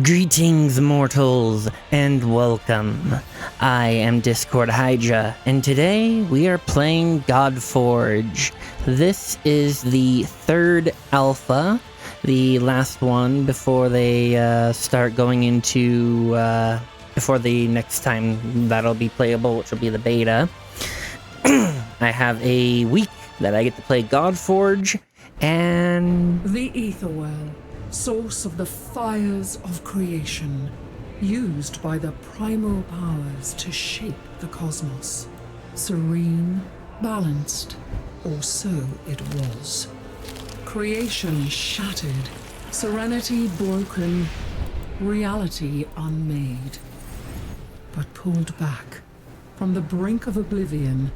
Greetings, mortals, and welcome. I am Discord Hydra, and today we are playing Godforge. This is the third alpha, the last one before they start going into, before the next time that'll be playable, which will be the beta. I have a week that I get to play Godforge, and... The Etherwell, source of the fires of creation, used by the primal powers to shape the cosmos. Serene, balanced, or so it was. Creation shattered, serenity broken, reality unmade. But pulled back from the brink of oblivion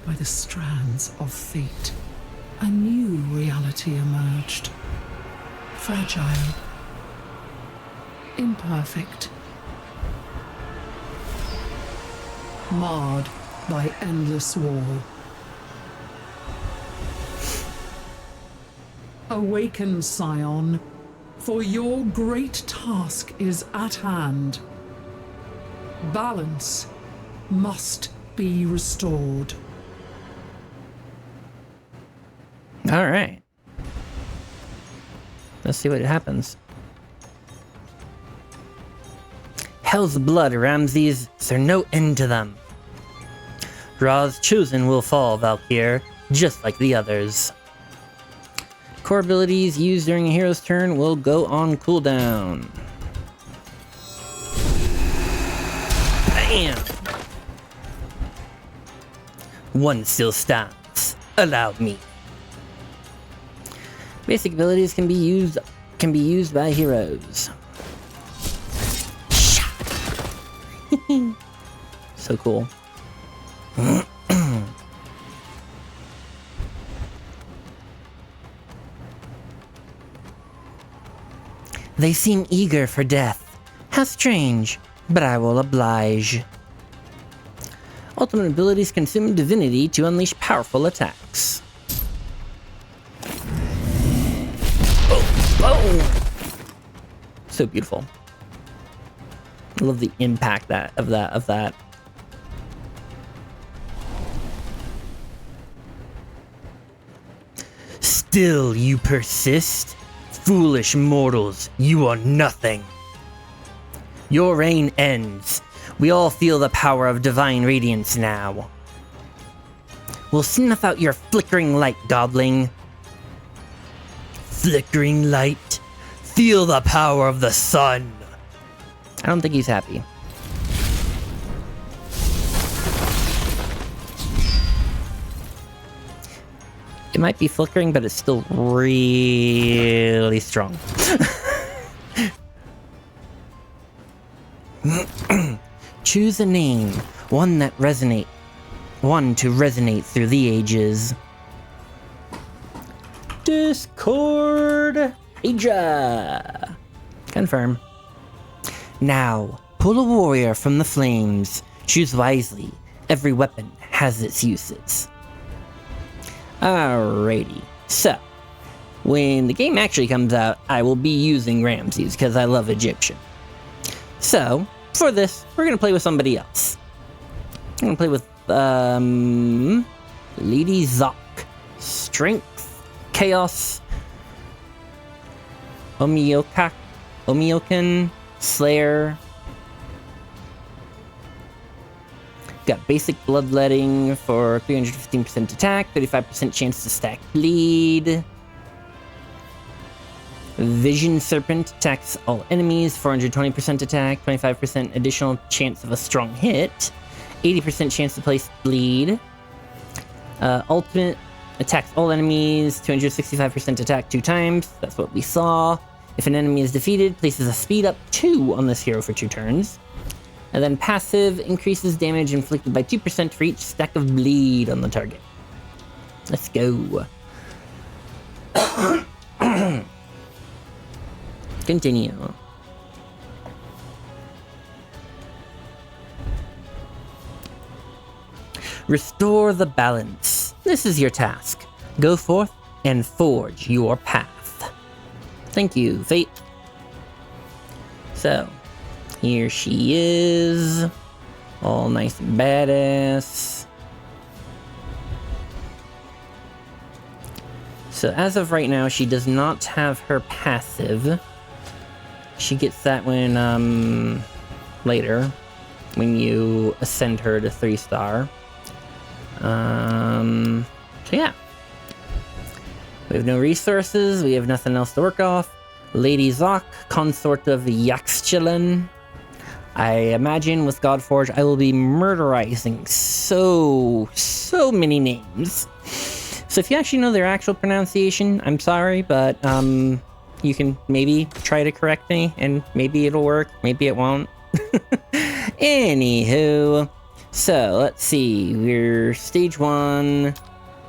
by the strands of fate, a new reality emerged. Fragile, imperfect, marred by endless war. Awaken, Scion, for your great task is at hand. Balance must be restored. all right. Let's see what happens. Hell's blood, Ramses. Is there no end to them? Ra's chosen will fall, Valkyr, just like the others. Core abilities used during a hero's turn will go on cooldown. Bam! One still stands. Allow me. Basic abilities can be used by heroes. So cool. They seem eager for death. How strange, but I will oblige. Ultimate abilities consume divinity to unleash powerful attacks. So beautiful. I love the impact of that. Still you persist? Foolish mortals, you are nothing. Your reign ends. We all feel the power of divine radiance now. We'll snuff out your flickering light, godling. Flickering light? Feel the power of the sun. I don't think he's happy. It might be flickering, but it's still really strong. Choose a name, one to resonate through the ages. Discord Hydra. Confirm. Now, pull a warrior from the flames. Choose wisely. Every weapon has its uses. Alrighty. So, when the game actually comes out, I will be using Ramses because I love Egyptian. So, for this, we're going to play with somebody else. I'm going to play with, Lady Zoc. Strength, Chaos, Omiokan, Slayer. Got basic bloodletting for 315% attack, 35% chance to stack bleed. Vision Serpent attacks all enemies, 420% attack, 25% additional chance of a strong hit, 80% chance to place bleed. Ultimate attacks all enemies, 265% attack 2 times. That's what we saw. If an enemy is defeated, places a speed up 2 on this hero for 2 turns. And then passive increases damage inflicted by 2% for each stack of bleed on the target. Let's go. Continue. Restore the balance. This is your task. Go forth and forge your path. Thank you, Fate. So, here she is. All nice and badass. So as of right now, she does not have her passive. She gets that when, later, when you ascend her to 3-star. So yeah. We have no resources, we have nothing else to work off. Lady Zoc, consort of Yaxchilan. I imagine with Godforge, I will be murderizing so many names. So if you actually know their actual pronunciation, I'm sorry, but you can maybe try to correct me, and maybe it'll work, maybe it won't. Anywho, so let's see. We're stage 1.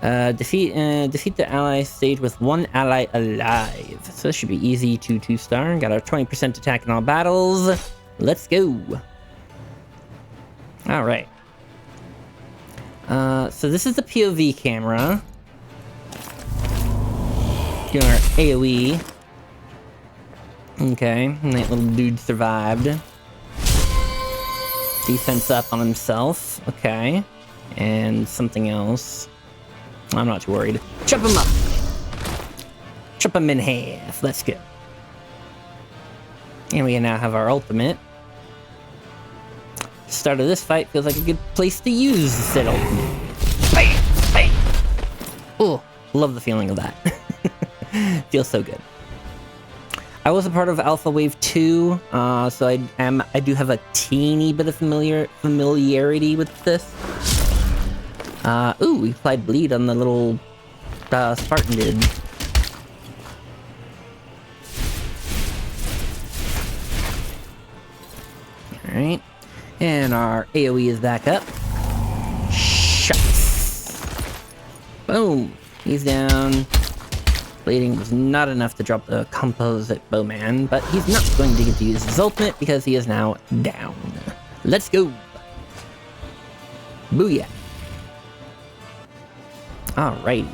Defeat the ally stage with 1 ally alive. So this should be easy to 2-star. Got our 20% attack in all battles. Let's go. All right. So this is the POV camera. Doing our AoE. Okay, and that little dude survived. Defense up on himself. Okay. And something else. I'm not too worried. Chop him up! Chop him in half. Let's go. And we now have our ultimate. Start of this fight feels like a good place to use said ultimate. Bam! Bam! Oh, love the feeling of that. Feels so good. I was a part of Alpha Wave 2, so I do have a teeny bit of familiarity with this. Ooh, we applied bleed on the little Spartan dude. Alright. And our AoE is back up. Shots. Boom. He's down. Blading was not enough to drop the composite bowman, but he's not going to get to use his ultimate because he is now down. Let's go. Booyah. Alrighty.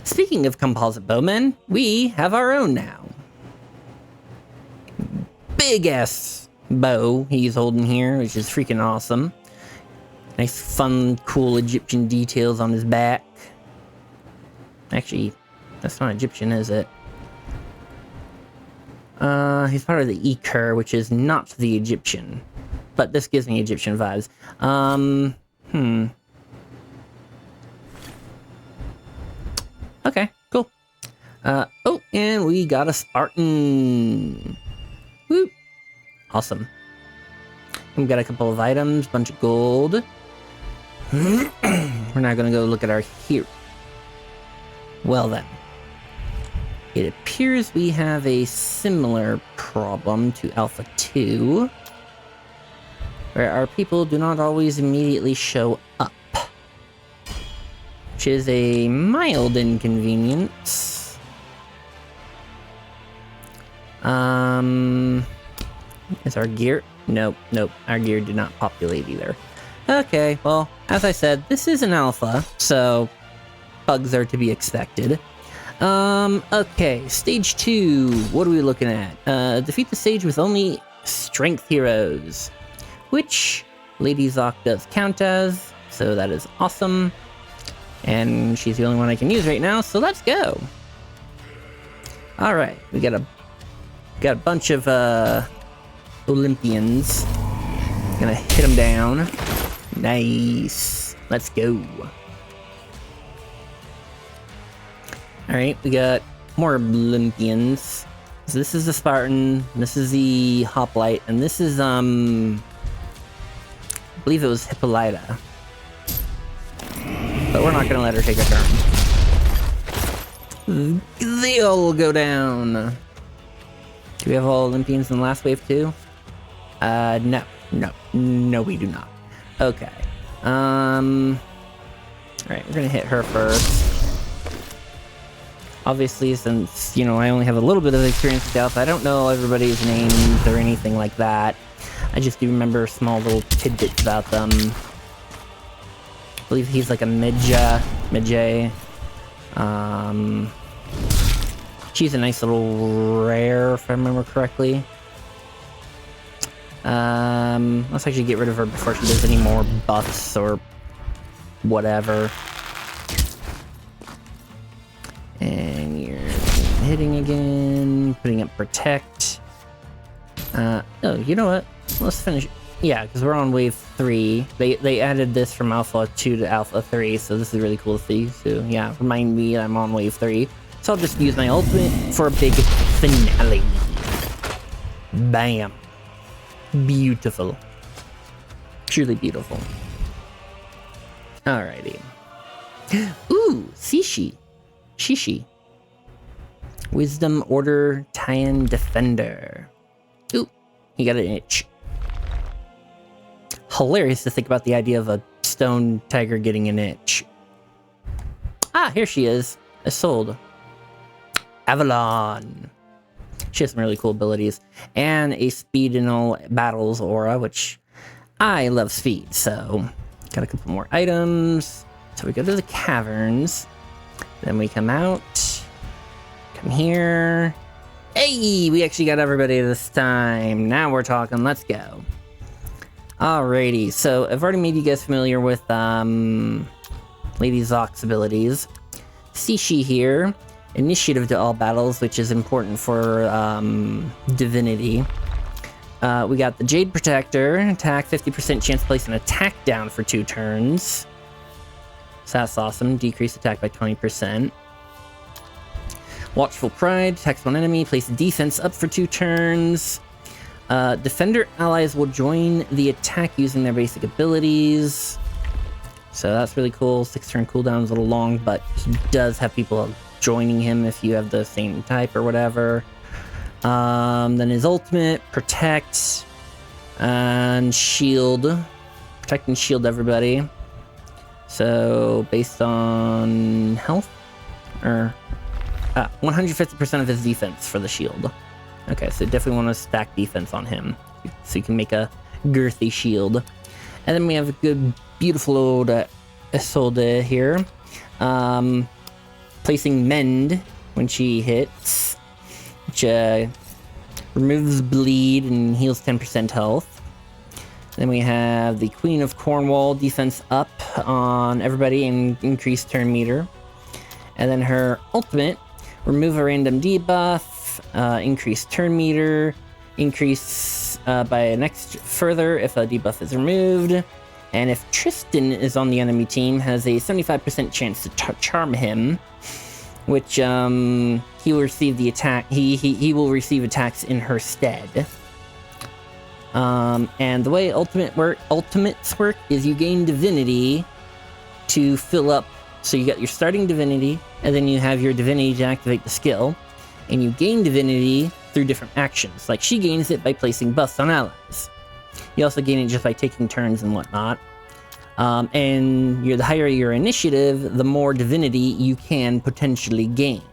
Speaking of composite bowmen, we have our own now. Big ass bow he's holding here, which is freaking awesome. Nice, fun, cool Egyptian details on his back. Actually, that's not Egyptian, is it? He's part of the Ekur, which is not the Egyptian. But this gives me Egyptian vibes. Okay, cool. Oh, and we got a Spartan. Woo! Awesome. We've got a couple of items, bunch of gold. We're not gonna go look at our hero. Well then. It appears we have a similar problem to Alpha 2, where our people do not always immediately show up, which is a mild inconvenience. Is our gear? Nope, our gear did not populate either. Okay, well, as I said, this is an alpha, so bugs are to be expected. Okay, stage 2, what are we looking at? Defeat the stage with only strength heroes, which Lady Zoc does count as, so that is awesome. And she's the only one I can use right now, so let's go. Alright, we got a bunch of, Olympians. Gonna hit them down. Nice. Let's go. Alright, we got more Olympians. So this is the Spartan, this is the Hoplite, and this is, I believe it was Hippolyta. But we're not gonna let her take a turn. They all will go down. Do we have all Olympians in the last wave too? No, we do not. Okay. Alright, we're gonna hit her first. Obviously, since, you know, I only have a little bit of experience with Alpha, I don't know everybody's names or anything like that. I just do remember small little tidbits about them. I believe he's like a Midjay. She's a nice little rare, if I remember correctly. Let's actually get rid of her before she does any more buffs or whatever. And you're hitting again, putting up protect. Oh, you know what? Let's finish. Yeah, because we're on wave 3. They added this from Alpha 2 to Alpha 3, so this is really cool to see. So yeah, remind me I'm on wave 3. So I'll just use my ultimate for a big finale. Bam. Beautiful. Truly beautiful. Alrighty. Ooh, Shishi. Wisdom Order Tian Defender. Ooh, he got an itch. Hilarious to think about the idea of a stone tiger getting an itch. Ah, here she is. Isolde. Avalon. She has some really cool abilities. And a speed in all battles aura, which I love speed, so got a couple more items. So we go to the caverns. Then we come out. Come here. Hey, we actually got everybody this time. Now we're talking. Let's go. Alrighty, so I've already made you guys familiar with Lady Zock's abilities. Sishi here. Initiative to all battles, which is important for divinity. We got the Jade Protector. Attack, 50% chance to place an attack down for 2 turns. So that's awesome. Decrease attack by 20%. Watchful Pride. Attacks one enemy. Place defense up for 2 turns. Defender allies will join the attack using their basic abilities. So that's really cool. 6-turn cooldown is a little long, but he does have people joining him if you have the same type or whatever. Then his ultimate, protect and shield. Protect and shield everybody. So based on health, or 150% of his defense for the shield. Okay, so definitely want to stack defense on him, so you can make a girthy shield. And then we have a good, beautiful old Isolde here. Placing Mend when she hits, which removes bleed and heals 10% health. Then we have the Queen of Cornwall, defense up on everybody and increase turn meter. And then her ultimate, remove a random debuff, increase turn meter, increase by next further if a debuff is removed. And if Tristan is on the enemy team, has a 75% chance to charm him, which he will receive the attack. He will receive attacks in her stead. And the way ultimates work is you gain divinity to fill up. So you got your starting divinity, and then you have your divinity to activate the skill, and you gain divinity through different actions. Like she gains it by placing buffs on allies. You also gain it just by taking turns and whatnot. And the higher your initiative, the more divinity you can potentially gain.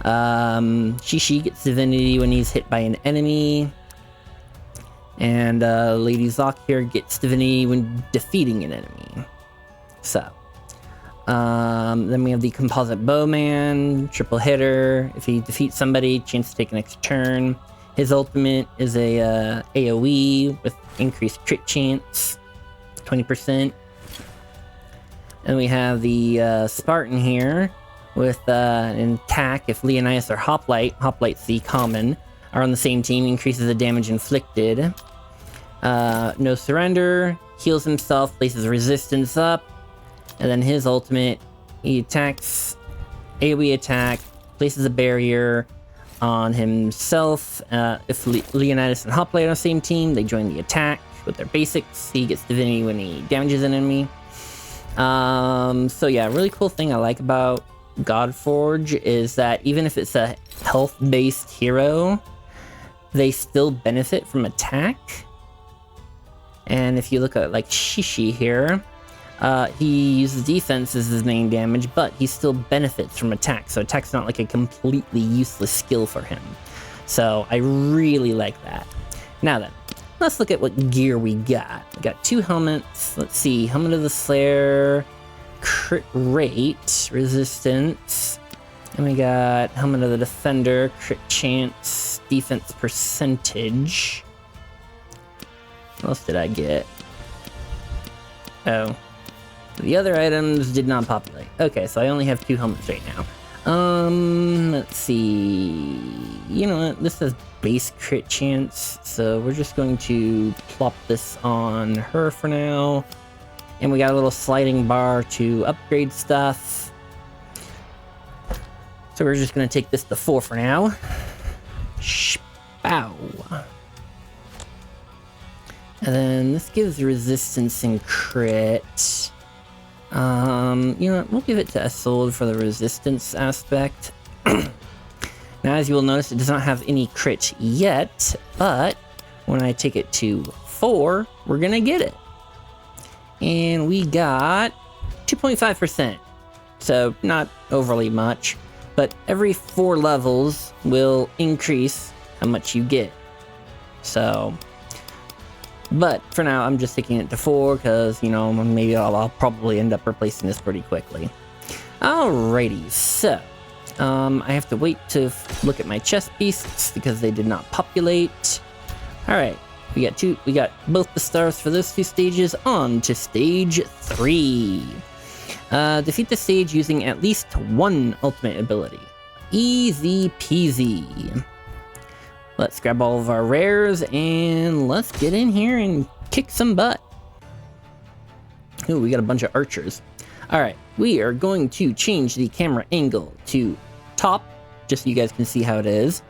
Shishi gets divinity when he's hit by an enemy. And Lady Zock here gets divinity when defeating an enemy. So, then we have the Composite Bowman, triple hitter. If he defeats somebody, chance to take an extra turn. His ultimate is a AoE with increased crit chance, 20%. And we have the Spartan here with an attack. If Leonidas or Hoplite's the common, are on the same team, increases the damage inflicted. No surrender, heals himself, places resistance up. And then his ultimate, he attacks, AoE attack, places a barrier on himself. If Leonidas and Hoplite are on the same team, they join the attack with their basics. He gets divinity when he damages an enemy. So yeah, really cool thing I like about Godforge is that even if it's a health-based hero, they still benefit from attack. And if you look at like Shishi here, he uses defense as his main damage, but he still benefits from attack. So attack's not like a completely useless skill for him. So I really like that. Now then, let's look at what gear we got. We got 2 helmets. Let's see, Helmet of the Slayer, crit rate, resistance. And we got Helmet of the Defender, crit chance, defense percentage. What else did I get? Oh. The other items did not populate. Okay, so I only have 2 helmets right now. Let's see. You know what? This has base crit chance, so we're just going to plop this on her for now. And we got a little sliding bar to upgrade stuff. So we're just gonna take this to 4 for now. Spow. And then this gives resistance and crit. You know what? We'll give it to Isolde for the resistance aspect. Now, as you will notice, it does not have any crit yet, but when I take it to 4, we're gonna get it. And we got 2.5%. So, not overly much, but every 4 levels will increase how much you get. So, but for now, I'm just taking it to 4 because, you know, maybe I'll probably end up replacing this pretty quickly. Alrighty, so I have to wait to look at my chest beasts because they did not populate. Alright, we got both the stars for those 2 stages. On to stage 3. Defeat the stage using at least 1 ultimate ability. Easy peasy. Let's grab all of our rares and let's get in here and kick some butt. Ooh, we got a bunch of archers. Alright, we are going to change the camera angle to top, just so you guys can see how it is.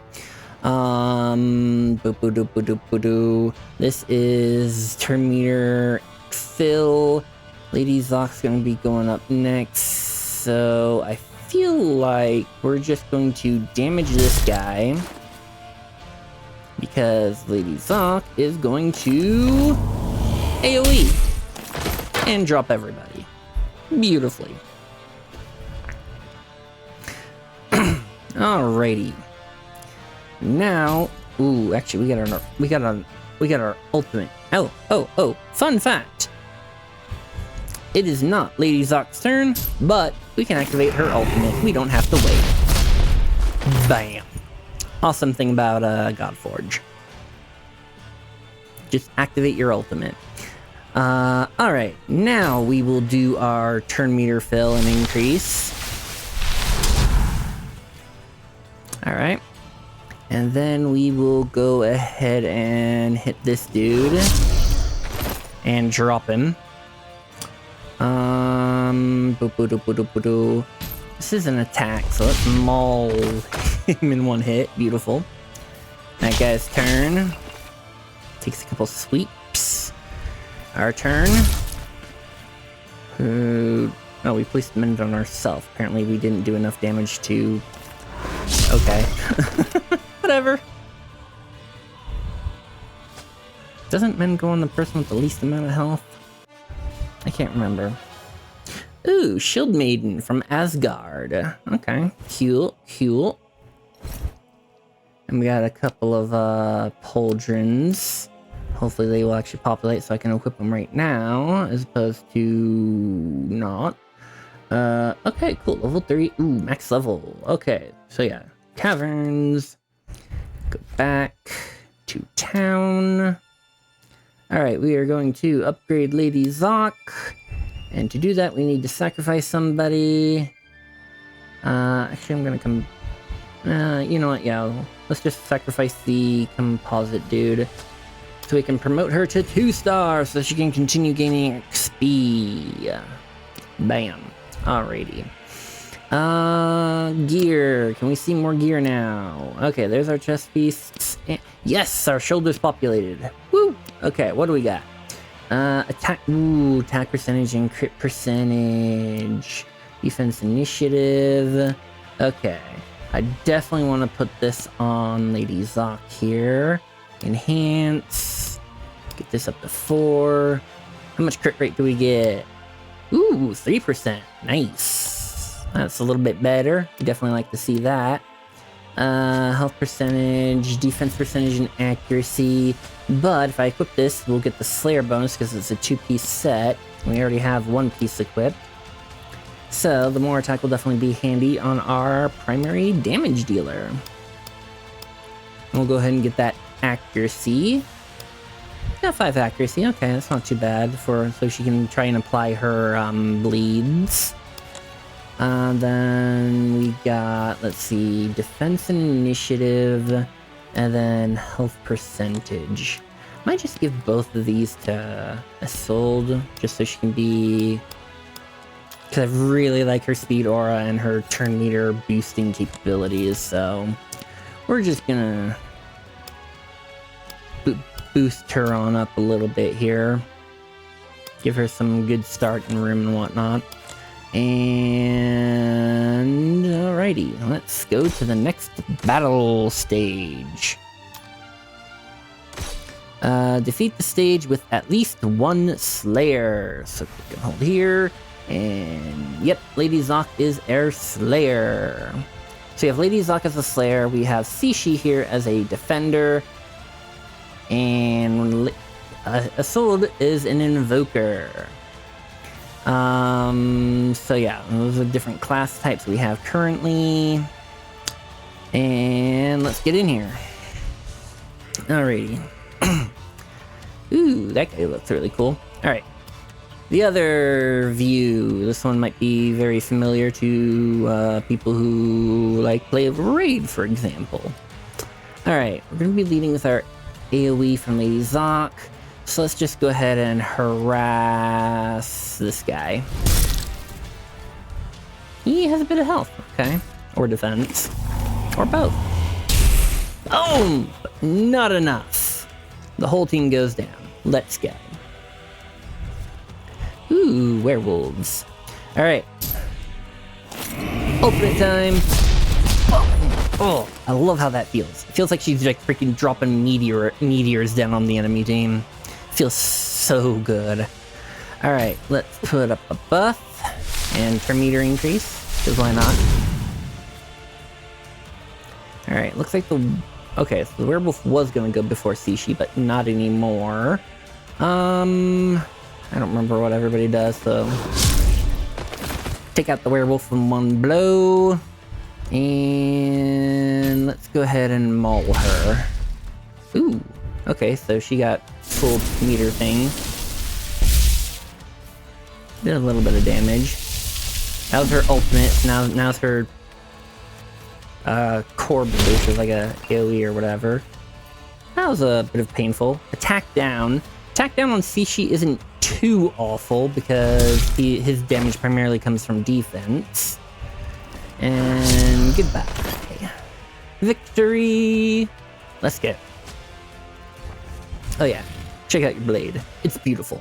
This is turn meter fill. Lady Zock's gonna be going up next, so I feel like we're just going to damage this guy. Because Lady Zock is going to AoE and drop everybody beautifully. Alrighty. Now, ooh, actually, we got our ultimate. Oh! Fun fact: it is not Lady Zock's turn, but we can activate her ultimate. We don't have to wait. Bam. Awesome thing about Godforge. Just activate your ultimate. Alright, now we will do our turn meter fill and increase. Alright. And then we will go ahead and hit this dude. And drop him. This is an attack, so let's maul him in 1 hit. Beautiful. That guy's turn. Takes a couple sweeps. Our turn. Oh, we placed the mend on ourselves. Apparently we didn't do enough damage to... Okay. Whatever. Doesn't mend go on the person with the least amount of health? I can't remember. Ooh, Shield Maiden from Asgard. Okay, cool. And we got a couple of pauldrons. Hopefully they will actually populate so I can equip them right now, as opposed to not. Okay, cool. Level 3. Ooh, max level. Okay, so yeah. Caverns. Go back to town. Alright, we are going to upgrade Lady Zock. And to do that, we need to sacrifice somebody. Actually, I'm gonna come... you know what, yeah. Let's just sacrifice the composite dude. So we can promote her to 2 stars so she can continue gaining XP. Bam. Alrighty. Gear. Can we see more gear now? Okay, there's our chest beasts. Yes, our shoulders populated. Woo! Okay, what do we got? Attack percentage and crit percentage. Defense initiative. Okay. I definitely want to put this on Lady Zock here. Enhance. Get this up to 4. How much crit rate do we get? Ooh, 3%. Nice. That's a little bit better. Definitely like to see that. Health percentage, defense percentage, and accuracy. But if I equip this, we'll get the Slayer bonus because it's a 2-piece set. We already have 1 piece equipped. So the more attack will definitely be handy on our primary damage dealer. And we'll go ahead and get that accuracy. Got 5 accuracy. Okay, that's not too bad so she can try and apply her bleeds. Then we got, let's see, defense and initiative, and then health percentage. Might just give both of these to Isolde, just so she can be... Because I really like her speed aura and her turn meter boosting capabilities, so... We're just gonna... boost her on up a little bit here. Give her some good start in room and whatnot. And alrighty, let's go to the next battle stage. Defeat the stage with at least one Slayer. So we can hold here, and yep, Lady Zoc is our Slayer. So we have Lady Zoc as a Slayer, we have Sishi here as a Defender, and Isolde is an Invoker. So yeah, those are different class types we have currently. And let's get in here. Alrighty. Ooh, that guy looks really cool. Alright. The other view. This one might be very familiar to people who like play Raid, for example. Alright, we're going to be leading with our AoE from Lady Zoc. So let's just go ahead and harass this guy. He has a bit of health, okay. Or defense. Or both. Boom! But not enough. The whole team goes down. Let's go. Ooh, werewolves. Alright. Ultimate time. Oh, I love how that feels. It feels like she's like freaking dropping meteors down on the enemy team. Feels so good. Alright, let's put up a buff and turn meter increase, because why not? Alright, looks like okay, so the werewolf was gonna go before Sishi, but not anymore. I don't remember what everybody does, so... Take out the werewolf in one blow. And let's go ahead and maul her. Ooh, okay, so she got full meter thing. Did a little bit of damage. That was her ultimate. Now's her core boost, is like a AoE or whatever. That was a bit of painful. Attack down. Attack down on Sishi isn't too awful because his damage primarily comes from defense. And goodbye. Victory! Let's go. Oh yeah, check out your blade. It's beautiful.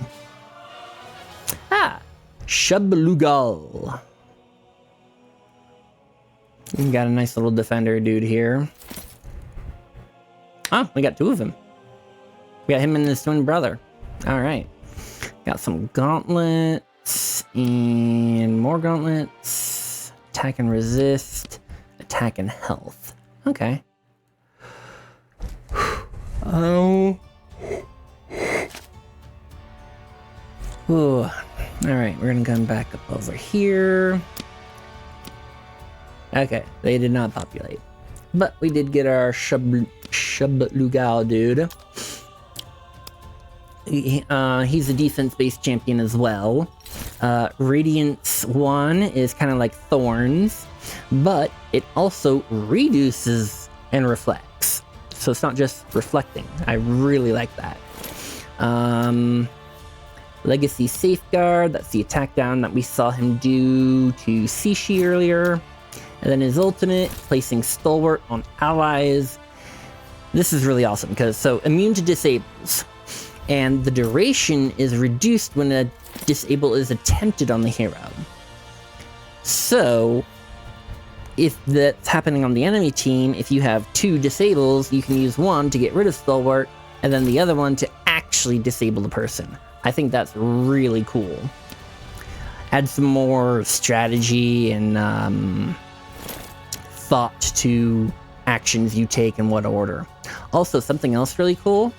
Ah! Shablugal. We got a nice little defender dude here. Oh, we got two of him. We got him and his twin brother. Alright. Got some gauntlets. And more gauntlets. Attack and resist. Attack and health. Okay. Oh. Ooh. Alright, we're gonna come back up over here. Okay, they did not populate. But we did get our Shablugal dude. He's a defense-based champion as well. Radiance 1 is kind of like Thorns, but it also reduces and reflects. So it's not just reflecting. I really like that. Legacy Safeguard, that's the attack down that we saw him do to Sishi earlier. And then his ultimate, placing Stalwart on allies. This is really awesome, because so immune to disables. And the duration is reduced when a disable is attempted on the hero. So, if that's happening on the enemy team, if you have two disables, you can use one to get rid of Stalwart, and then the other one to actually disable the person. I think that's really cool. Add some more strategy and thought to actions you take in what order. Also, something else really cool.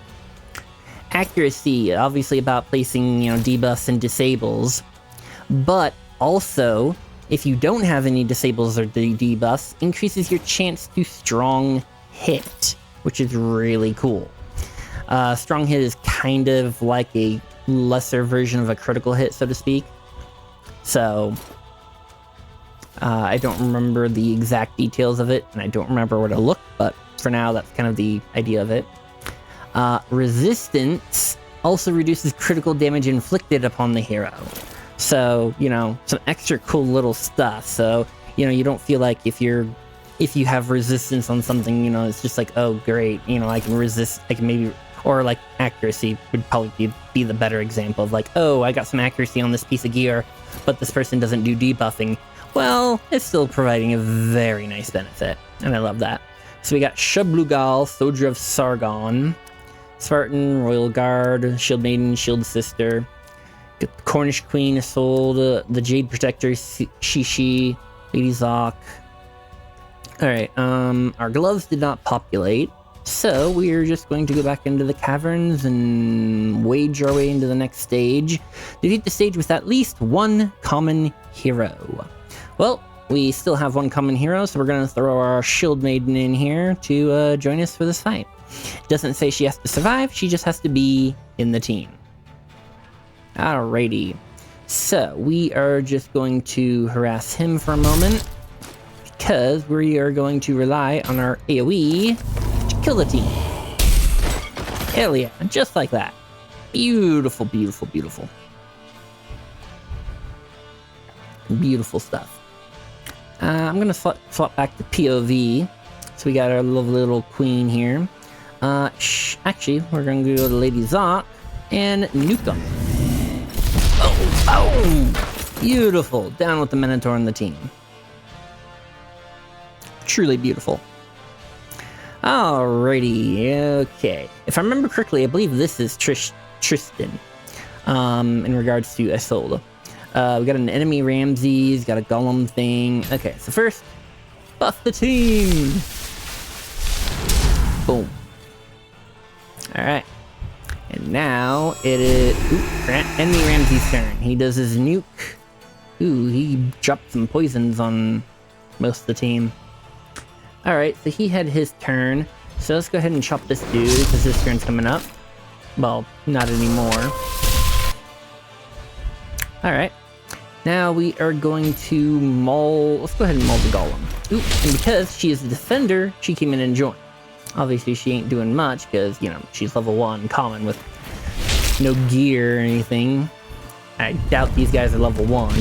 Accuracy, obviously about placing, debuffs and disables, but also, if you don't have any disables or debuffs, increases your chance to strong hit, which is really cool. Strong hit is kind of like a lesser version of a critical hit, so to speak. So, I don't remember the exact details of it, and I don't remember where to look, but for now, that's kind of the idea of it. Resistance also reduces critical damage inflicted upon the hero. So, you know, some extra cool little stuff. So, you know, you don't feel like if you have resistance on something, you know, it's just like, oh, great, you know, I can resist, I can maybe, or like accuracy would probably be the better example of like, oh, I got some accuracy on this piece of gear, but this person doesn't do debuffing. Well, it's still providing a very nice benefit, and I love that. So we got Shablugal, Soldier of Sargon, Spartan, Royal Guard, Shield Maiden, Shield Sister, the Cornish Queen, Isolde, the Jade Protector, Shishi, Lady Zoc. Alright, our gloves did not populate, so we're just going to go back into the caverns and wage our way into the next stage. Defeat the stage with at least one common hero. Well, we still have one common hero, so we're going to throw our Shield Maiden in here to join us for this fight. It doesn't say she has to survive, she just has to be in the team. Alrighty, so we are just going to harass him for a moment, because we are going to rely on our AoE to kill the team. Hell yeah, just like that. Beautiful, beautiful, beautiful. Beautiful stuff. I'm going to swap back to POV. So we got our lovely little queen here. Actually, we're going to go to Lady Zoc and nuke them. Oh, beautiful. Down with the Minotaur and the team. Truly beautiful. Alrighty, okay. If I remember correctly, I believe this is Tristan, in regards to Isolde. We got an enemy Ramses, got a golem thing. Okay, so first, buff the team! Boom. Alright. And now it is enemy Ramses' turn. He does his nuke. Ooh, he dropped some poisons on most of the team. Alright, so he had his turn. So let's go ahead and chop this dude, because his turn's coming up. Well, not anymore. Alright. Now we are going to maul... Let's go ahead and maul the golem. Ooh, and because she is a defender, she came in and joined. Obviously, she ain't doing much, because, you know, she's level 1 common with no gear or anything. I doubt these guys are level 1.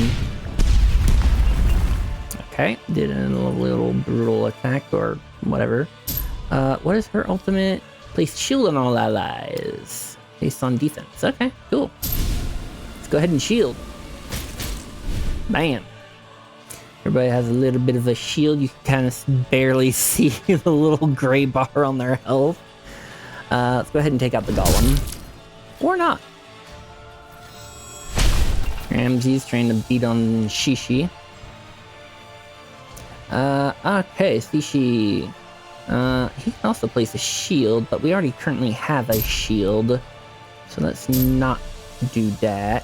Okay, did a little brutal attack or whatever. What is her ultimate? Place shield on all allies. Based on defense. Okay, cool. Let's go ahead and shield. Bam. Everybody has a little bit of a shield. You can kind of barely see the little gray bar on their health. Let's go ahead and take out the golem. Or not. Ramses trying to beat on Shishi. Okay, Shishi. He can also place a shield, but we already currently have a shield. So let's not do that.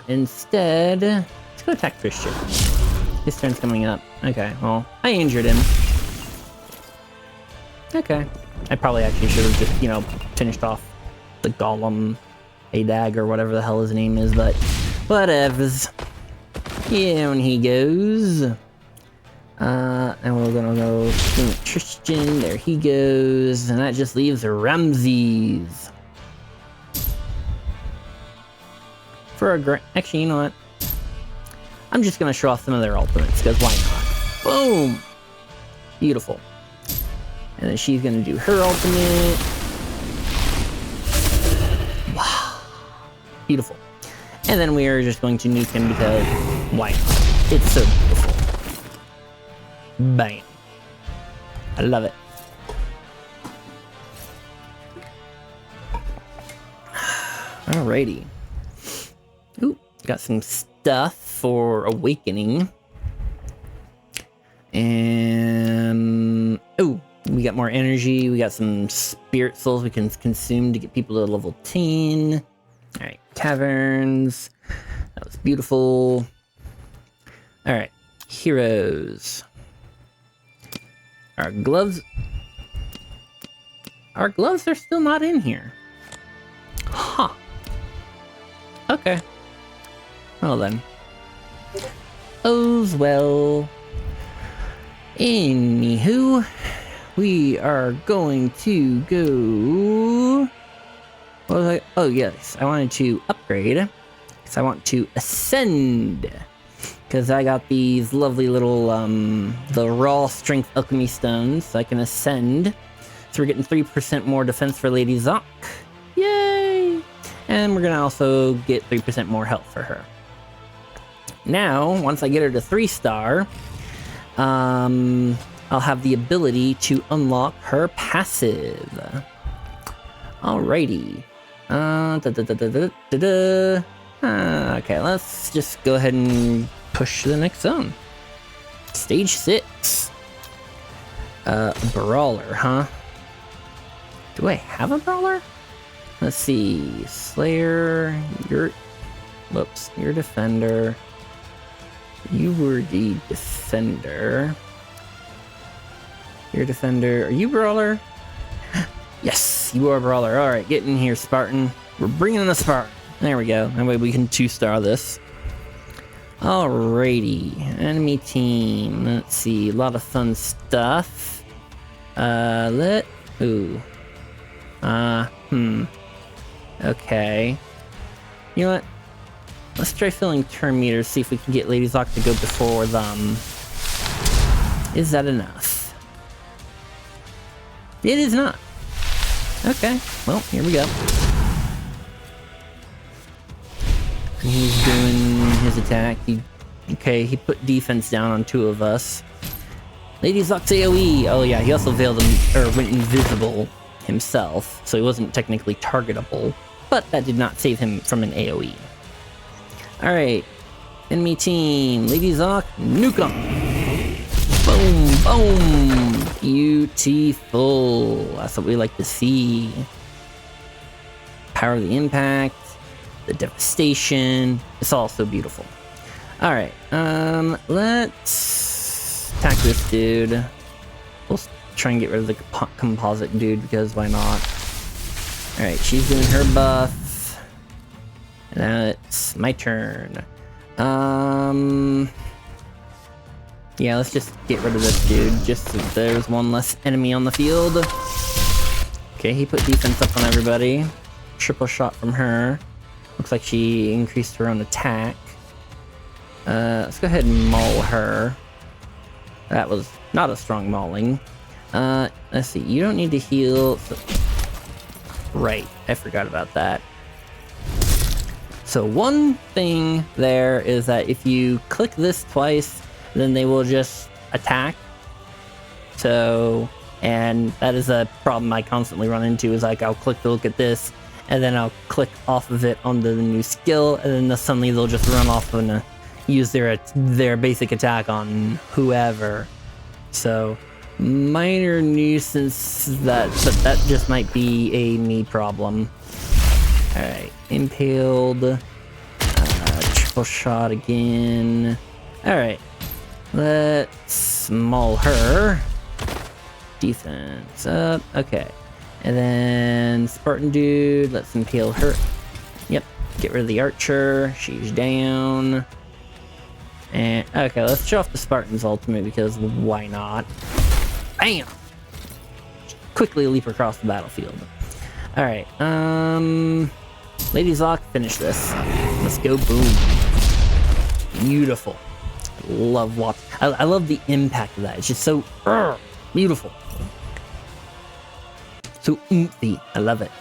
Instead, let's go attack Christian. His turn's coming up. Okay, well, I injured him. Okay. I probably actually should have just, you know, finished off the golem, Adag, or whatever the hell his name is, but whatevers. Yeah, when he goes. And we're gonna go Tristan. There he goes. And that just leaves Ramses. For a actually, you know what? I'm just gonna show off some of their ultimates, because why not? Boom! Beautiful. And then she's gonna do her ultimate. Wow. Beautiful. And then we are just going to nuke him because why not? It's so beautiful. Bam. I love it. Alrighty. Ooh, got some stuff for awakening. And oh, we got more energy. We got some spirit souls we can consume to get people to level 10. Alright, caverns. That was beautiful. Alright, heroes. Our gloves our gloves are still not in here. Huh. Okay. Well then. All's well. Anywho, we are going to go... What was I? Oh yes, I wanted to upgrade. Because I want to ascend. Because I got these lovely little, the raw strength alchemy stones, so I can ascend. So we're getting 3% more defense for Lady Zoc. Yay! And we're gonna also get 3% more health for her. Now, once I get her to 3-star, I'll have the ability to unlock her passive. Alrighty. Okay, let's just go ahead and push to the next zone. Stage 6. Brawler, huh? Do I have a brawler? Let's see. Slayer, you're defender. You were the defender. You're defender. Are you brawler? Yes, you are brawler. Alright, get in here, Spartan. We're bringing in a Spartan. There we go. That way we can 2-star this. Alrighty. Enemy team. Let's see. A lot of fun stuff. Ooh. Okay. You know what? Let's try filling turn meters, see if we can get Lady Zoc to go before them. Is that enough? It is not. Okay. Well, here we go. And he's doing his attack. He put defense down on 2 of us. Lady Zoc's AoE! Oh yeah, he also veiled him, or went invisible himself, so he wasn't technically targetable, but that did not save him from an AoE. Alright, enemy team, Lady Zoc, nuke 'em! Boom, boom! Beautiful! That's what we like to see. Power of the impact. The devastation. It's all so beautiful. Alright, let's attack this dude. We'll try and get rid of the composite dude, because why not? Alright, she's doing her buff. Now it's my turn. Yeah, let's just get rid of this dude, just so there's one less enemy on the field. Okay, he put defense up on everybody. Triple shot from her. Looks like she increased her own attack. Let's go ahead and maul her. That was not a strong mauling. Let's see, you don't need to heal. Right, I forgot about that. So one thing there is that if you click this twice, then they will just attack. So, and that is a problem I constantly run into, is like I'll click to look at this, and then I'll click off of it onto the new skill, and then suddenly they'll just run off and use their basic attack on whoever. So, minor nuisance, but that just might be a me problem. Alright, impaled. Triple shot again. Alright, let's maul her. Defense up, okay. And then Spartan dude, let's impale her. Yep, get rid of the archer. She's down. And okay, let's show off the Spartan's ultimate, because why not? Bam! Quickly leap across the battlefield. Alright, Lady Zoc, finish this. Let's go, boom. Beautiful. Love watch. I love the impact of that. It's just so beautiful. So oomphy. I love it.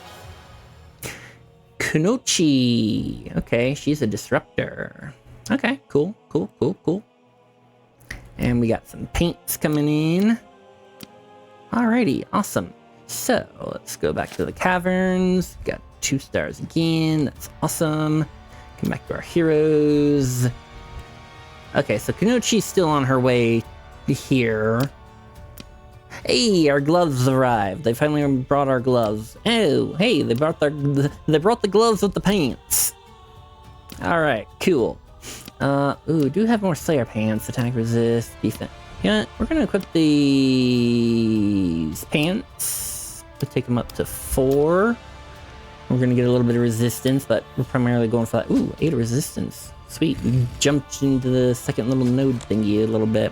Kunoichi. Okay, she's a disruptor. Okay, cool. And we got some paints coming in. Alrighty, awesome. So, let's go back to the caverns. Got 2 stars again. That's awesome. Come back to our heroes. Okay, so Kunoichi's still on her way here. Hey, our gloves arrived. They finally brought our gloves. Oh, hey, they brought the gloves with the pants. Alright, cool. Ooh, do have more Slayer pants. Attack, resist, defense. You know what? We're gonna equip these pants. Let's take him up to 4. We're gonna get a little bit of resistance, but we're primarily going for that. Ooh, 8 resistance. Sweet. We jumped into the second little node thingy a little bit.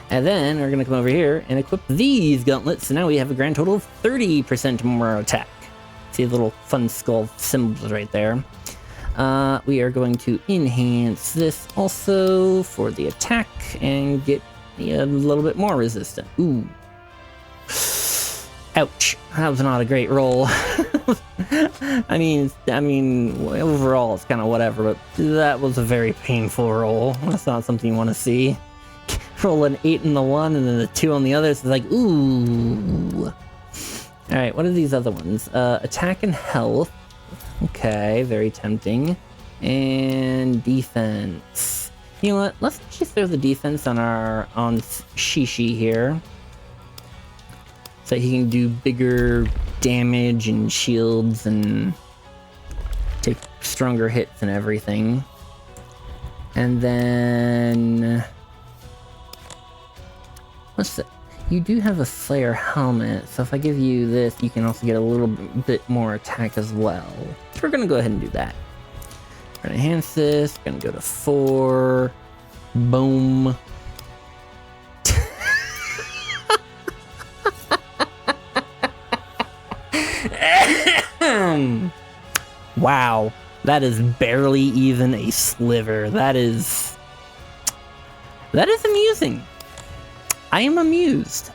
And then we're gonna come over here and equip these gauntlets. So now we have a grand total of 30% more attack. See the little fun skull symbols right there. We are going to enhance this also for the attack and get a little bit more resistant. Ooh. Ouch. That was not a great roll. I mean, overall it's kind of whatever, but that was a very painful roll. That's not something you want to see. Roll an 8 on the one and then the 2 on the other. So it's like, ooh. All right, what are these other ones? Attack and health. Okay, very tempting. And defense. You know what? Let's just throw the defense on Shishi here. So he can do bigger damage and shields and take stronger hits and everything. And then what's that? You do have a Slayer helmet, so if I give you this, you can also get a little bit more attack as well. So we're gonna go ahead and do that. We're gonna enhance this, gonna go to 4. Boom. Wow, that is barely even a sliver. That is amusing. I am amused.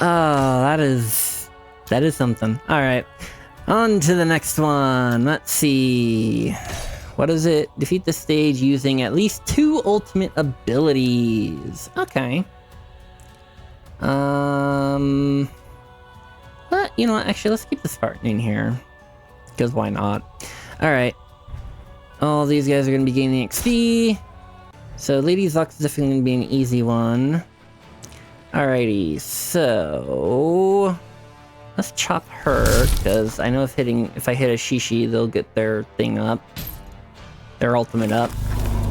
Oh, that is something. All right, on to the next one. Let's see. What is it? Defeat the stage using at least 2 ultimate abilities. Okay. But, you know what? Actually, let's keep the Spartan in here. Because why not? Alright. All these guys are going to be gaining XP. So, Lady Zox is definitely going to be an easy one. Alrighty, so let's chop her, because I know if I hit a Shishi, they'll get their thing up. Their ultimate up.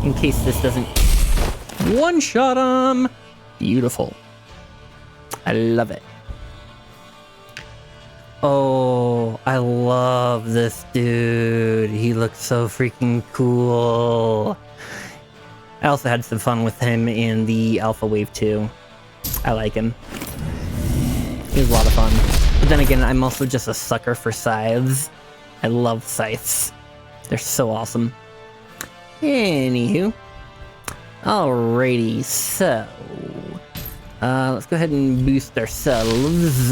In case this doesn't one-shot them. Beautiful. I love it. Oh, I love this dude. He looks so freaking cool. I also had some fun with him in the Alpha Wave 2. I like him. He was a lot of fun. But then again, I'm also just a sucker for scythes. I love scythes. They're so awesome. Anywho. Alrighty, so let's go ahead and boost ourselves.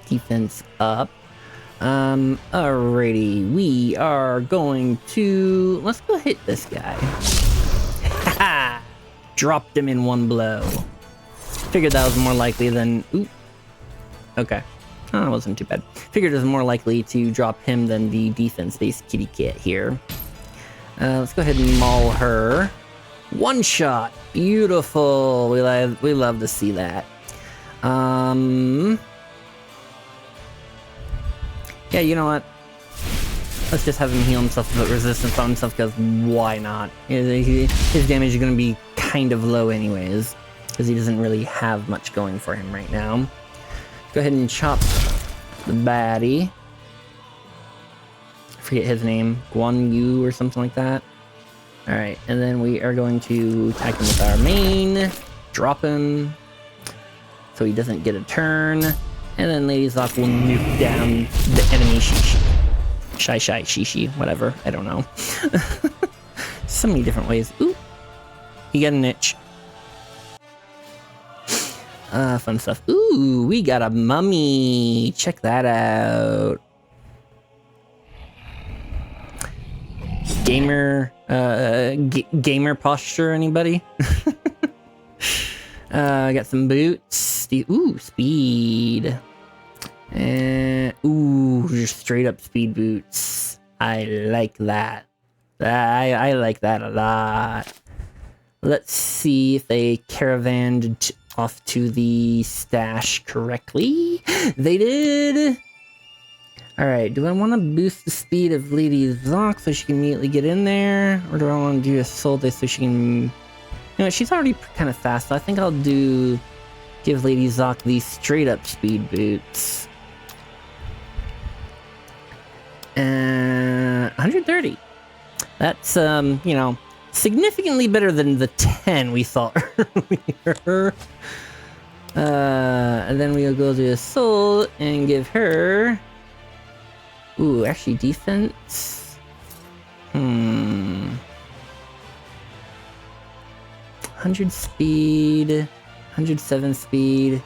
Defense up. Alrighty, we are going to... Let's go hit this guy. Haha! Dropped him in one blow. Figured that was more likely than... Ooh. Okay. Oh, that wasn't too bad. Figured it was more likely to drop him than the defense-based kitty cat here. Let's go ahead and maul her. One shot! Beautiful! We love to see that. Yeah, you know what? Let's just have him heal himself to put resistance on himself, because why not? His damage is going to be kind of low anyways, because he doesn't really have much going for him right now. Go ahead and chop the baddie. I forget his name. Guan Yu or something like that. Alright, and then we are going to attack him with our main. Drop him. So he doesn't get a turn. And then Lady Zoc will nuke down the enemy Shishi. Shishi, whatever. I don't know. So many different ways. Ooh. He got an itch. Fun stuff. Ooh, we got a mummy. Check that out. Gamer, gamer posture, anybody? Got some boots. Ooh, speed. Ooh, just straight up speed boots. I like that. I like that a lot. Let's see if they caravanned off to the stash correctly. They did. Alright, do I want to boost the speed of Lady Zoc so she can immediately get in there? Or do I want to do a Solde so she can... You know, she's already kind of fast, so I think I'll do Give Lady Zoc these straight up speed boots. 130. That's, you know, significantly better than the 10 we saw earlier. And then we'll go to Assault and give her... Ooh, actually defense? 100 speed, 107 speed,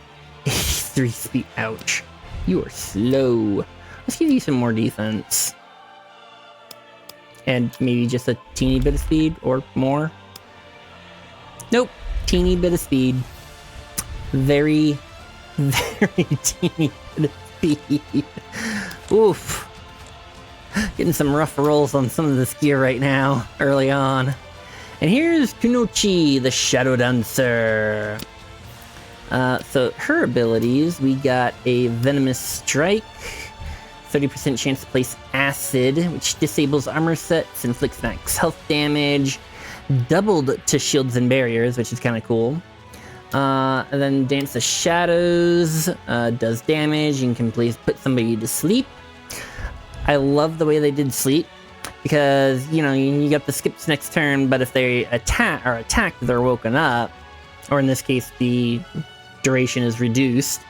83 speed. Ouch. You are slow. Let's give you some more defense. And maybe just a teeny bit of speed or more. Nope. Teeny bit of speed. Very, very teeny bit of speed. Oof. Getting some rough rolls on some of this gear right now, early on. And here's Kunoichi, the Shadow Dancer. So her abilities, we got a Venomous Strike, 30% chance to place Acid, which disables armor sets, inflicts max health damage, doubled to shields and barriers, which is kind of cool. And then Dance of Shadows, does damage and can put somebody to sleep. I love the way they did sleep, because, you know, you got the skips next turn, but if they attack, they're woken up, or in this case, the duration is reduced.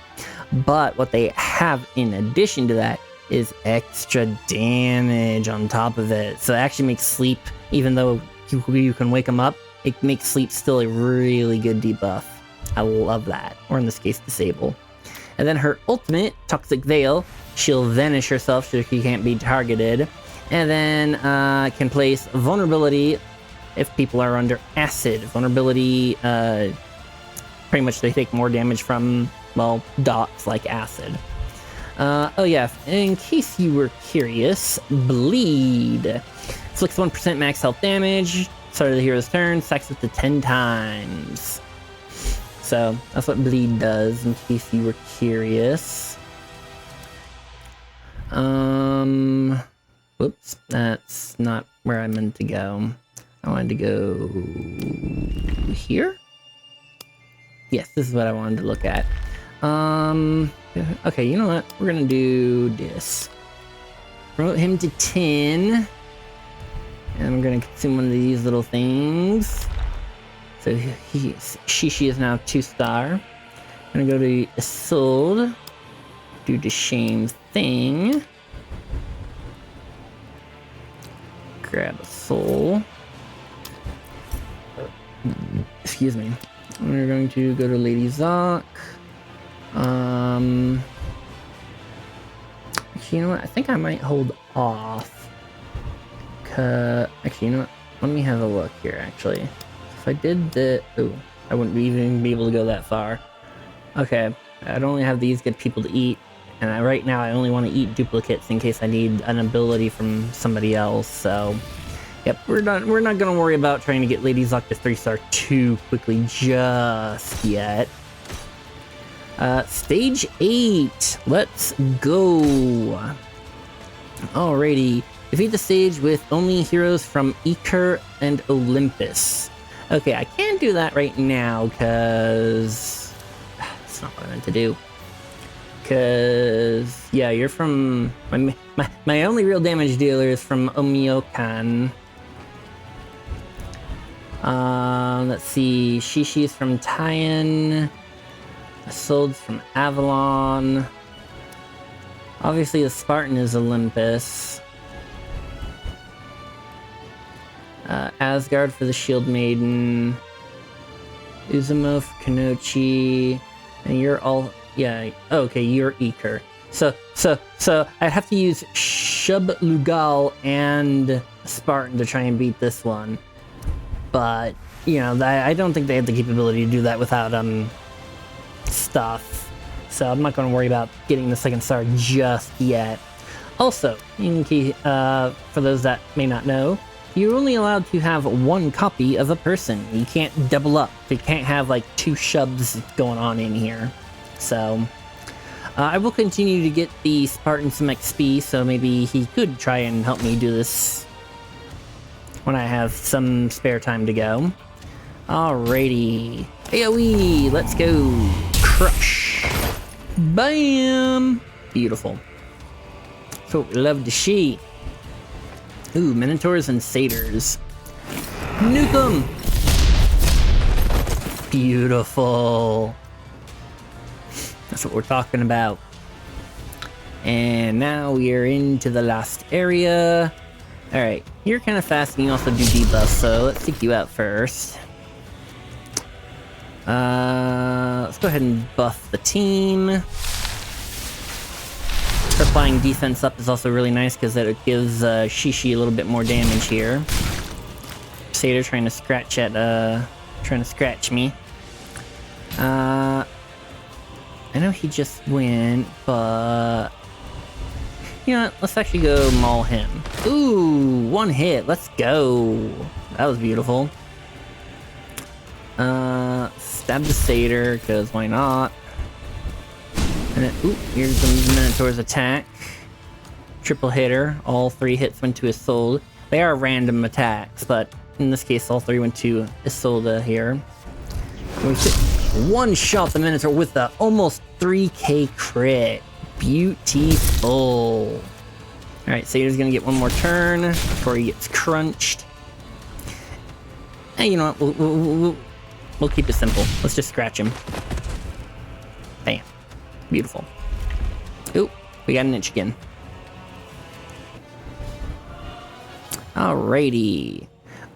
But what they have in addition to that is extra damage on top of it. So it actually makes sleep, even though you can wake them up, it makes sleep still a really good debuff. I love that. Or in this case, disable. And then her ultimate, Toxic Veil, she'll vanish herself so she can't be targeted. And then can place Vulnerability if people are under Acid. Vulnerability, pretty much they take more damage from, well, dots like Acid. Oh yeah, in case you were curious, Bleed. Inflicts 1% max health damage, start of the hero's turn, stacks up to 10 times. So, that's what Bleed does, in case you were curious. Whoops, that's not where I meant to go. I wanted to go here? Yes, this is what I wanted to look at. Okay, you know what? We're gonna do this. Promote him to 10. And I'm gonna consume one of these little things. So Shishi is now 2-star. I'm gonna go to Isolde. Do the same thing. Grab a soul. Excuse me. We're going to go to Lady Zoc. Actually, you know what? I think I might hold off. Actually, you know what? Let me have a look here, actually. If I did the... Oh, I wouldn't even be able to go that far. Okay, I'd only have these get people to eat. And right now, I only want to eat duplicates in case I need an ability from somebody else, so... Yep, we're not gonna worry about trying to get Lady Zoc to 3-star too quickly just yet. Stage 8. Let's go. Alrighty. Defeat the stage with only heroes from Iker and Olympus. Okay, I can't do that right now, because... That's not what I meant to do. Because, yeah, you're from... My only real damage dealer is from Omiokan. Let's see. Shishi's from Tyan. Isolde's from Avalon. Obviously, the Spartan is Olympus. Asgard for the Shield Maiden. Uzumo for Kunoichi. And you're all... Yeah, okay, you're Iker. So I'd have to use Shub Lugal and Spartan to try and beat this one. But, you know, I don't think they have the capability to do that without, stuff. So I'm not going to worry about getting the 2nd star just yet. Also, in case, for those that may not know, you're only allowed to have 1 copy of a person. You can't double up. You can't have, like, 2 shubs going on in here. So, I will continue to get the Spartan some XP, so maybe he could try and help me do this when I have some spare time to go. Alrighty. AoE, let's go. Crush. Bam! Beautiful. So what we love to see. Ooh, Minotaurs and Satyrs. Nuke them! Beautiful. That's what we're talking about. And now we are into the last area. Alright, you're kind of fast and you also do debuffs, so let's take you out first. Let's go ahead and buff the team. Applying defense up is also really nice because it gives Shishi a little bit more damage here. Satyr trying to scratch me. I know he just went, but you know what? Let's actually go maul him. Ooh, one hit. Let's go. That was beautiful. Stab the Satyr, because why not? And then, ooh, here's the Minotaur's attack. Triple hitter. All 3 hits went to Isolde. They are random attacks, but in this case, all 3 went to Isolde here. We one shot the Minotaur with the almost 3k crit. Beautiful. Alright, Satyr's gonna get one more turn before he gets crunched. Hey, you know what? We'll keep it simple. Let's just scratch him. Bam. Beautiful. Ooh, we got an itch again. Alrighty.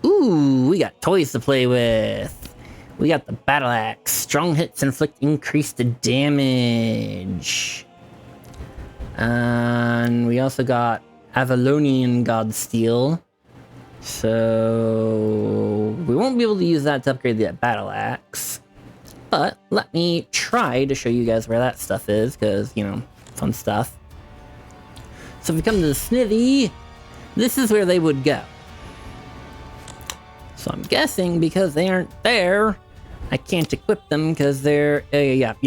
Ooh, we got toys to play with. We got the Battle Axe. Strong hits inflict increased damage. And we also got Avalonian Godsteel. So we won't be able to use that to upgrade the Battle Axe. But let me try to show you guys where that stuff is, because, you know, fun stuff. So if we come to the Smithy, this is where they would go. So I'm guessing because they aren't there, I can't equip them because they're... yep,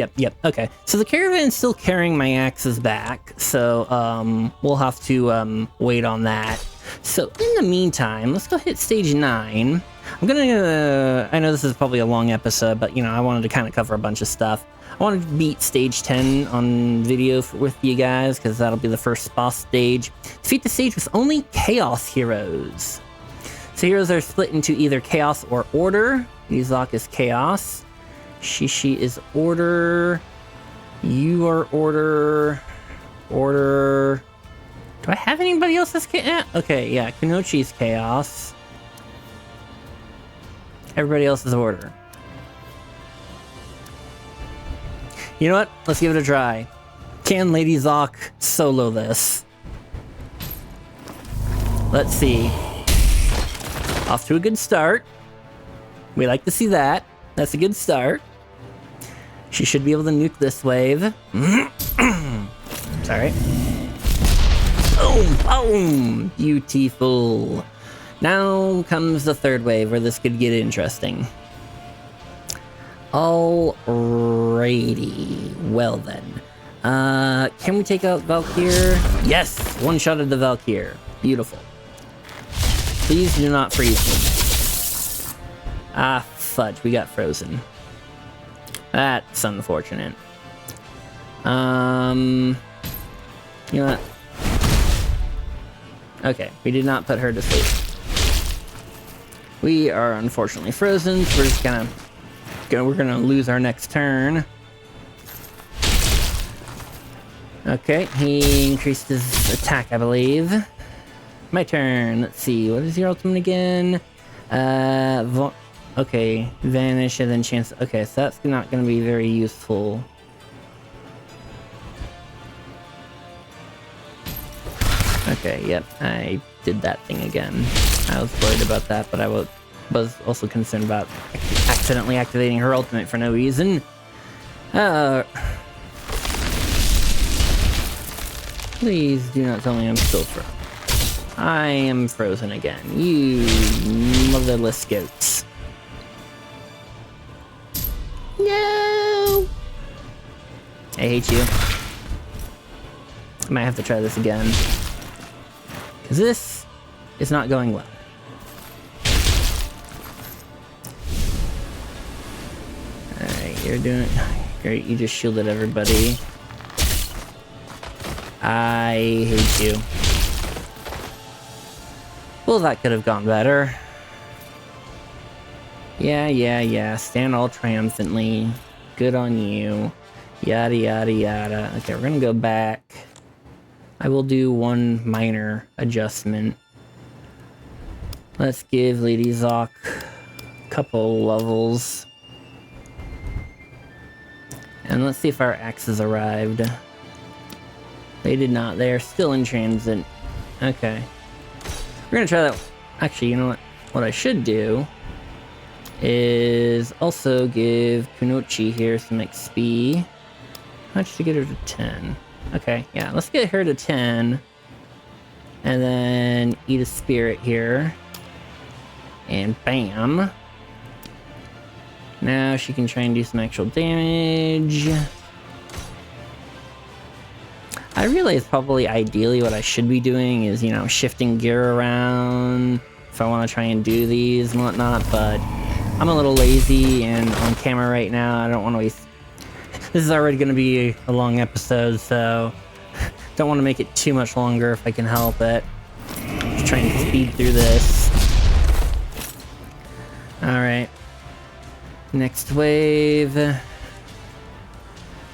okay. So the caravan's still carrying my axes back, so we'll have to wait on that. So in the meantime, let's go hit stage 9. I'm gonna... I know this is probably a long episode, but, you know, I wanted to kind of cover a bunch of stuff. I wanted to beat stage 10 on video with you guys, because that'll be the first boss stage. Defeat the stage with only Chaos heroes. So heroes are split into either Chaos or Order. Yuzak is Chaos. Shishi is Order. You are Order. Order. Do I have anybody else that's Chaos? Okay, yeah, Kunoichi's Chaos. Everybody else is Order. You know what? Let's give it a try. Can Lady Zoc solo this? Let's see. Off to a good start. We like to see that. That's a good start. She should be able to nuke this wave. Sorry. Boom! Boom! Beautiful. Now comes the third wave, where this could get interesting. Alrighty. Well then. Can we take out Valkyr? Yes! One shot at the Valkyr. Beautiful. Please do not freeze me. Ah, fudge. We got frozen. That's unfortunate. You know what? Okay, we did not put her to sleep. We are unfortunately frozen, so we're just we're gonna lose our next turn. Okay, he increased his attack, I believe. My turn. Let's see. What is your ultimate again? Okay, vanish and then chance. Okay, so that's not going to be very useful. Okay, yep, I did that thing again. I was worried about that, but I was also concerned about accidentally activating her ultimate for no reason. Please do not tell me I'm still frozen. I am frozen again. You motherless goats. No! I hate you. I might have to try this again. Because this is not going well. Alright, you're doing Great, you just shielded everybody. I hate you. Well, that could have gone better. Yeah. Stand all triumphantly. Good on you. Yada, yada, yada. Okay, we're gonna go back. I will do one minor adjustment. Let's give Lady Zoc a couple levels. And let's see if our axes arrived. They did not. They are still in transit. Okay. We're gonna try that. Actually, you know what? What I should do is also give Kunoichi here some XP. How much to get her to 10? Okay, yeah, let's get her to 10. And then eat a spirit here. And bam. Now she can try and do some actual damage. I realize probably ideally what I should be doing is, you know, shifting gear around if I want to try and do these and whatnot, but I'm a little lazy and on camera right now. I don't want to waste... This is already going to be a long episode, so don't want to make it too much longer if I can help it. Just trying to speed through this. Alright. Next wave.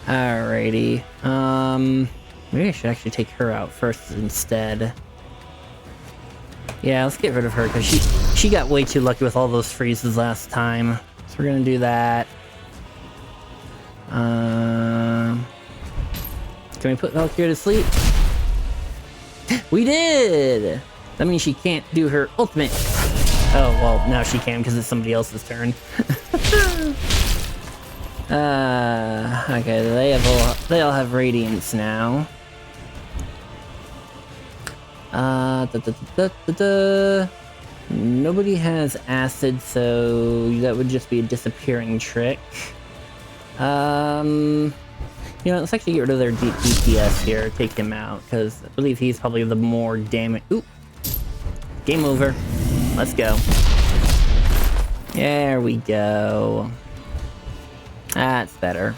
Alrighty. Maybe I should actually take her out first instead. Yeah, let's get rid of her because she got way too lucky with all those freezes last time. So we're gonna do that. Can we put Valkyrie to sleep? We did! That means she can't do her ultimate. Oh, well, now she can because it's somebody else's turn. Okay, they all have radiance now. Nobody has acid, so that would just be a disappearing trick. You know, let's actually get rid of their deep DPS here. Take him out, because I believe he's probably the more damage. Oop! Game over. Let's go. There we go. That's better.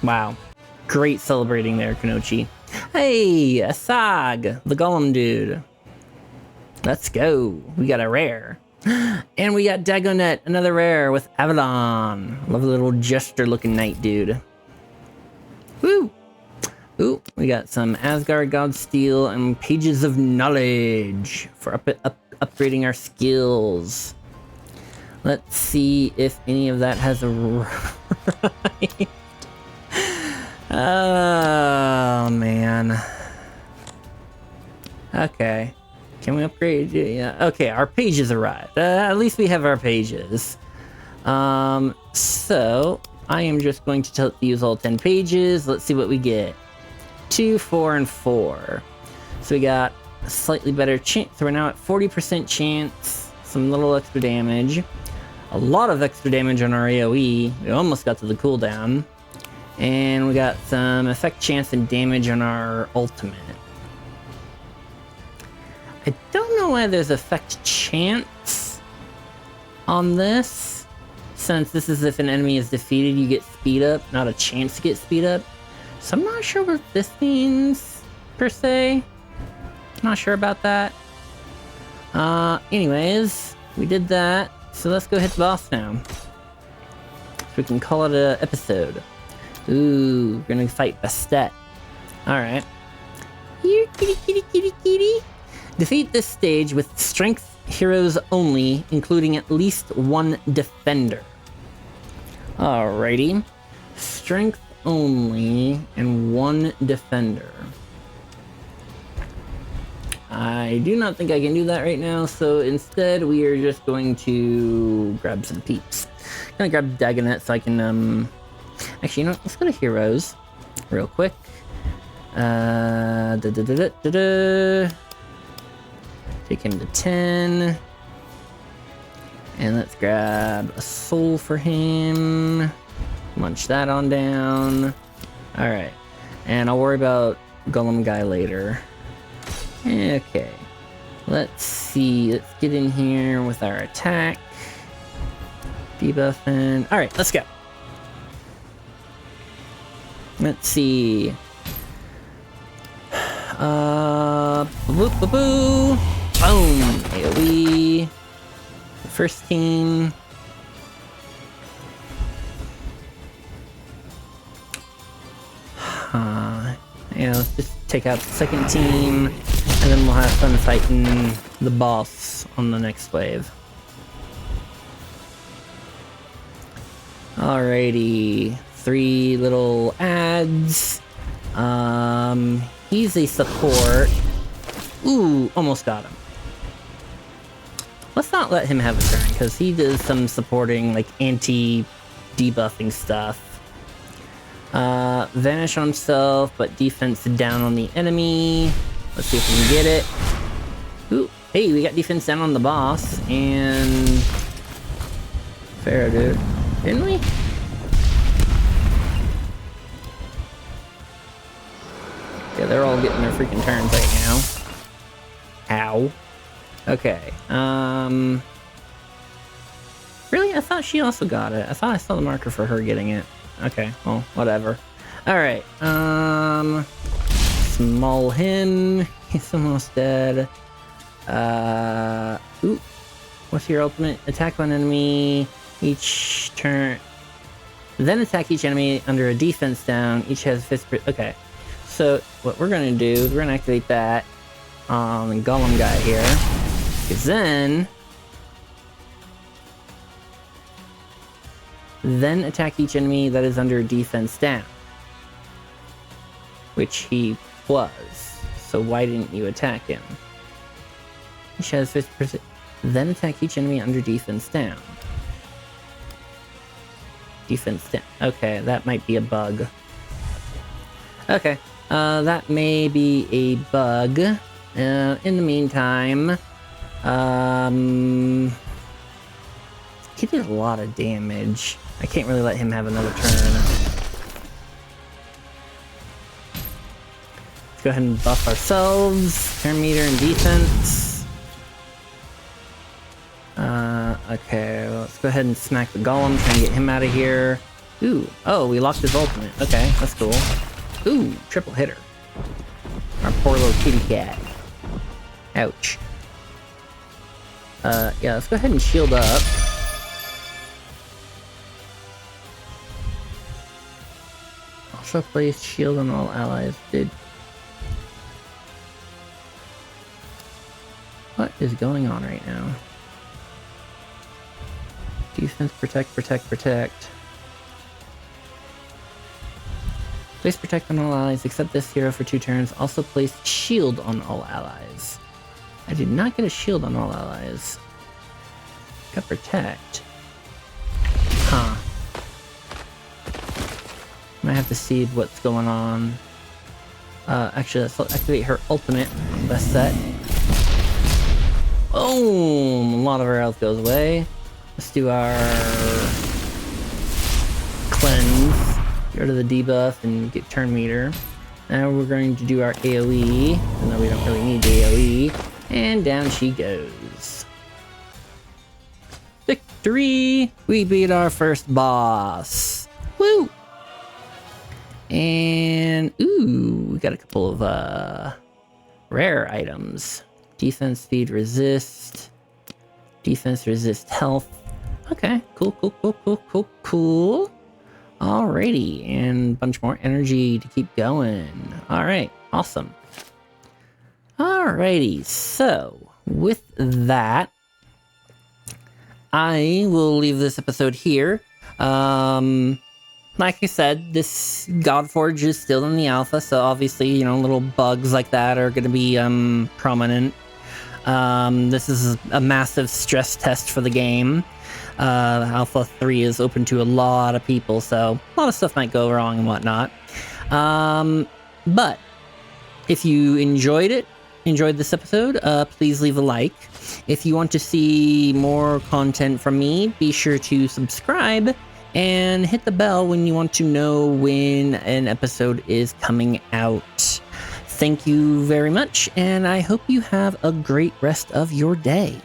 Wow. Great celebrating there, Kunoichi. Hey, Asag, the golem dude. Let's go. We got a rare. And we got Dagonet, another rare with Avalon. Lovely little jester looking knight dude. Woo! Ooh, we got some Asgard God Steel and Pages of Knowledge for upgrading our skills. Let's see if any of that has arrived. Oh, man. Okay. Can we upgrade? Yeah. Okay, our pages arrived. At least we have our pages. So I am just going to use all 10 pages. Let's see what we get. 2, 4, and 4. So we got a slightly better chance. So we're now at 40% chance. Some little extra damage. A lot of extra damage on our AoE. We almost got to the cooldown. And we got some effect chance and damage on our ultimate. I don't know why there's effect chance on this, since this is if an enemy is defeated, you get speed up, not a chance to get speed up. So I'm not sure what this means, per se. Not sure about that. Anyways, we did that, so let's go hit the boss now. So we can call it an episode. Ooh, we're gonna fight Bastet. Alright. Here, kitty, kitty, kitty, kitty. Defeat this stage with strength heroes only, including at least one defender. Alrighty. Strength only and one defender. I do not think I can do that right now, so instead we are just going to grab some peeps. I'm gonna grab Dagonet so I can, actually, you know what? Let's go to heroes real quick. Take him to 10. And let's grab a soul for him. Munch that on down. Alright. And I'll worry about Golem Guy later. Okay. Let's see. Let's get in here with our attack. Debuffing. All right, let's go. Let's see. Boop, boop, boo. Boom. AoE. First team. Yeah, let's just take out the second team, and then we'll have fun fighting the boss on the next wave. Alrighty, 3 little ads. He's a support. Ooh, almost got him. Let's not let him have a turn, because he does some supporting, like, anti-debuffing stuff. Vanish on himself, but defense down on the enemy. Let's see if we can get it. Ooh, hey, we got defense down on the boss, and... Fair, dude. Didn't we? Yeah, they're all getting their freaking turns right now. Ow. Okay, Really? I thought she also got it. I thought I saw the marker for her getting it. Okay, well, whatever. Alright, small him. He's almost dead. Ooh. What's your ultimate? Attack one enemy each turn. Then attack each enemy under a defense down. Each has fist. Okay. So, what we're gonna do is we're gonna activate that on the Golem guy here. Because then attack each enemy that is under defense down. Which he was. So why didn't you attack him? Each has 50%. Then attack each enemy under defense down. Defense down. Okay, that might be a bug. Okay, that may be a bug. In the meantime, he did a lot of damage. I can't really let him have another turn. Let's go ahead and buff ourselves. Turn meter and defense. Okay, well, let's go ahead and smack the Golem, try and get him out of here. Ooh, oh, we locked his ultimate. Okay, that's cool. Ooh, triple hitter. Our poor little kitty cat. Ouch. Yeah, let's go ahead and shield up. Also place shield on all allies. Dude. What is going on right now? Defense, protect, protect, protect. Place protect on all allies except this hero for 2 turns. Also place shield on all allies. I did not get a shield on all allies. Got protect. Huh. Might have to see what's going on. Actually, let's activate her ultimate on best set. Boom! A lot of her health goes away. Let's do our cleanse. Get rid of the debuff and get turn meter. Now we're going to do our AoE, even though we don't really need the AoE. And down she goes. Victory! We beat our first boss. Woo! And, ooh, we got a couple of rare items. Defense, speed, resist. Defense, resist, health. Okay, cool, cool, cool, cool, cool, cool. Alrighty, and a bunch more energy to keep going. Alright, awesome. Alrighty, so with that, I will leave this episode here. Like I said, this Godforge is still in the alpha, so obviously, you know, little bugs like that are going to be prominent. This is a massive stress test for the game. Alpha 3 is open to a lot of people, so a lot of stuff might go wrong and whatnot. But if you enjoyed this episode, please leave a like. If you want to see more content from me, be sure to subscribe and hit the bell when you want to know when an episode is coming out. Thank you very much, and I hope you have a great rest of your day.